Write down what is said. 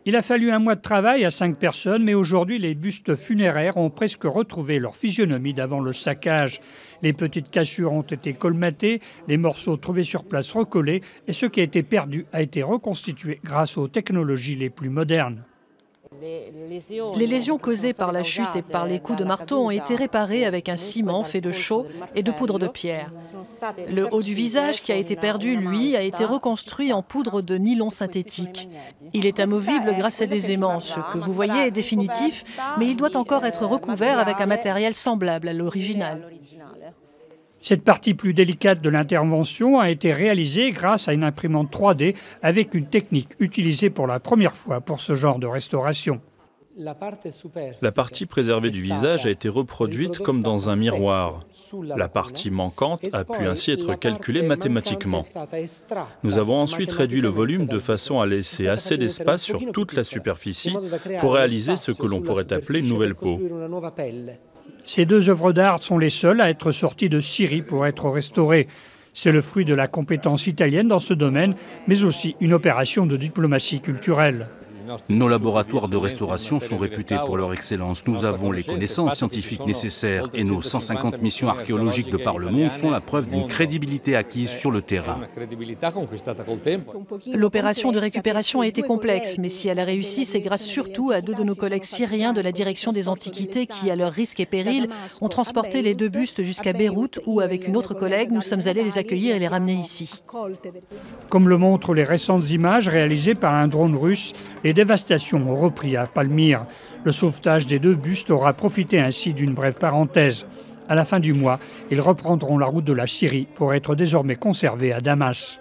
Il a fallu un mois de travail à 5 personnes, mais aujourd'hui, les bustes funéraires ont presque retrouvé leur physionomie d'avant le saccage. Les petites cassures ont été colmatées, les morceaux trouvés sur place recollés, et ce qui a été perdu a été reconstitué grâce aux technologies les plus modernes. Les lésions causées par la chute et par les coups de marteau ont été réparées avec un ciment fait de chaux et de poudre de pierre. Le haut du visage qui a été perdu, lui, a été reconstruit en poudre de nylon synthétique. Il est amovible grâce à des aimants. Ce que vous voyez est définitif, mais il doit encore être recouvert avec un matériel semblable à l'original. Cette partie plus délicate de l'intervention a été réalisée grâce à une imprimante 3D avec une technique utilisée pour la première fois pour ce genre de restauration. La partie préservée du visage a été reproduite comme dans un miroir. La partie manquante a pu ainsi être calculée mathématiquement. Nous avons ensuite réduit le volume de façon à laisser assez d'espace sur toute la superficie pour réaliser ce que l'on pourrait appeler une nouvelle peau. Ces 2 œuvres d'art sont les seules à être sorties de Syrie pour être restaurées. C'est le fruit de la compétence italienne dans ce domaine, mais aussi une opération de diplomatie culturelle. Nos laboratoires de restauration sont réputés pour leur excellence. Nous avons les connaissances scientifiques nécessaires et nos 150 missions archéologiques de par le monde sont la preuve d'une crédibilité acquise sur le terrain. L'opération de récupération a été complexe, mais si elle a réussi, c'est grâce surtout à 2 de nos collègues syriens de la direction des Antiquités qui, à leur risque et péril, ont transporté les 2 bustes jusqu'à Beyrouth où, avec une autre collègue, nous sommes allés les accueillir et les ramener ici. Comme le montrent les récentes images réalisées par un drone russe, les dévastations ont repris à Palmyre. Le sauvetage des 2 bustes aura profité ainsi d'une brève parenthèse. À la fin du mois, ils reprendront la route de la Syrie pour être désormais conservés à Damas.